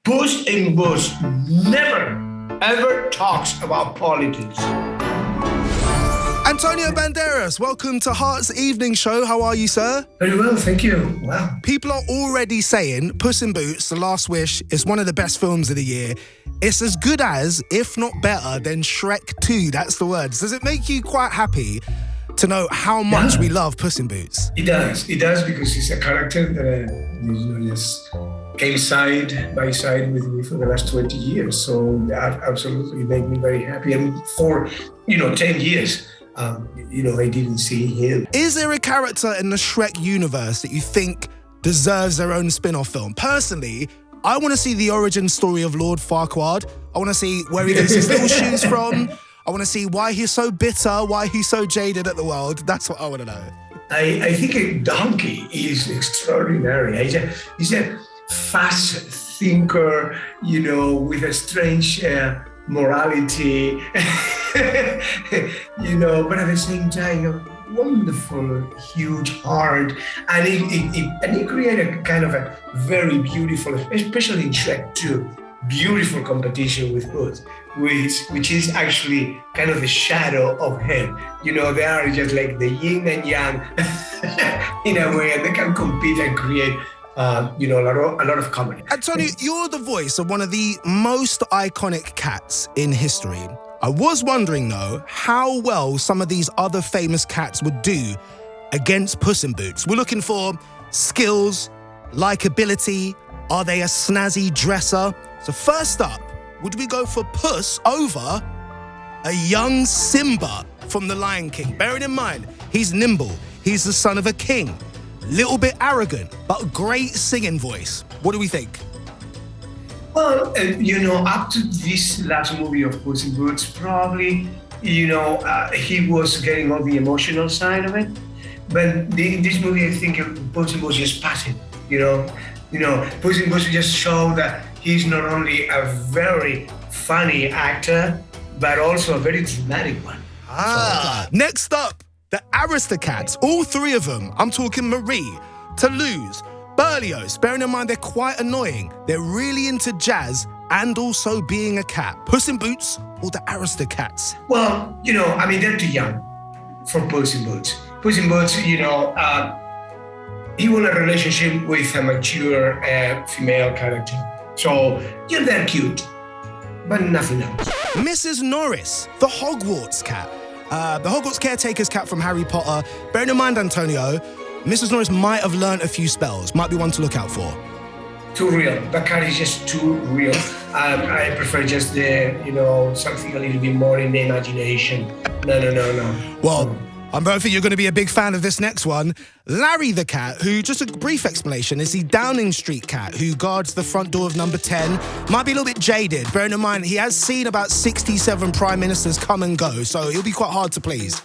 Puss in Boots never, ever talks about politics. Antonio Banderas, welcome to Heart's Evening Show. How are you, sir? Very well, thank you. Wow. People are already saying Puss in Boots, The Last Wish, is one of the best films of the year. It's as good as, if not better, than Shrek 2. That's the words. Does it make you quite happy to know how much we love Puss in Boots? It does because it's a character that just came side by side with me for the last 20 years. So that absolutely made me very happy. And for, 10 years, I didn't see him. Is there a character in the Shrek universe that you think deserves their own spin-off film? Personally, I want to see the origin story of Lord Farquaad. I want to see where he gets his little shoes from. I want to see why he's so bitter, why he's so jaded at the world. That's what I want to know. I think a donkey is extraordinary. He's a fast thinker, with a strange morality, but at the same time, a wonderful, huge heart. And he created a kind of a very beautiful, especially in Shrek 2, beautiful competition with Puss, which is actually kind of the shadow of him. They are just like the yin and yang in a way, and they can compete and create a lot of comedy. Antonio, you're the voice of one of the most iconic cats in history. I was wondering, though, how well some of these other famous cats would do against Puss in Boots. We're looking for skills, likability. Are they a snazzy dresser? So first up, would we go for Puss over a young Simba from The Lion King? Bearing in mind, he's nimble, he's the son of a king, little bit arrogant, but great singing voice. What do we think? Well, up to this last movie of Puss in Boots, probably, he was getting all the emotional side of it. But in this movie, I think Puss in Boots just passive, Puss in Boots just show that he's not only a very funny actor, but also a very dramatic one. Next up, the Aristocats, all three of them. I'm talking Marie, Toulouse, Berlioz. Bearing in mind they're quite annoying. They're really into jazz and also being a cat. Puss in Boots or the Aristocats? Well, they're too young for Puss in Boots. Puss in Boots, he won a relationship with a mature female character. So, they're cute, but nothing else. Mrs. Norris, the Hogwarts cat. The Hogwarts caretaker's cat from Harry Potter. Bearing in mind, Antonio, Mrs. Norris might have learned a few spells. Might be one to look out for. Too real. The cat is just too real. I prefer just something a little bit more in the imagination. No. Well, I don't think you're going to be a big fan of this next one. Larry the cat, who, just a brief explanation, is the Downing Street cat who guards the front door of number 10. Might be a little bit jaded, bearing in mind he has seen about 67 prime ministers come and go, so he'll be quite hard to please.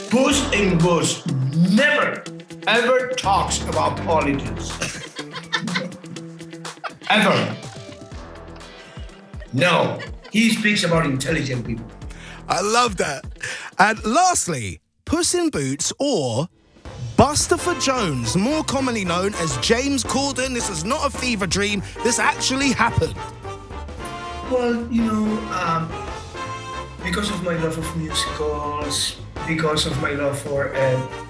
Puss in Boots never, ever talks about politics. Ever. No, he speaks about intelligent people. I love that. And lastly, Puss in Boots or Bustopher Jones, more commonly known as James Corden. This is not a fever dream. This actually happened. Well, because of my love of musicals, because of my love for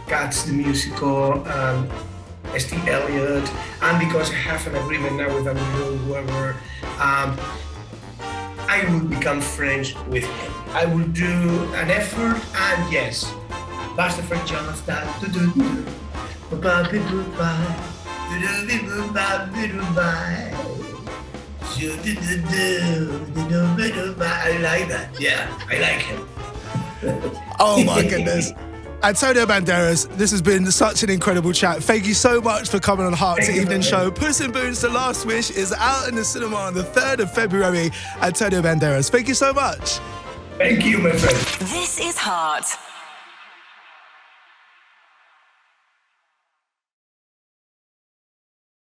Cats the musical, Steve Elliott, and because I have an agreement now with whoever, I will become friends with him. I will do an effort, and yes, Bustopher Jones, I like that. Yeah, I like him. Oh my goodness. Antonio Banderas, this has been such an incredible chat. Thank you so much for coming on Heart's Evening Show. Puss in Boots, The Last Wish is out in the cinema on the 3rd of February. Antonio Banderas, thank you so much. Thank you, my friend. This is Heart.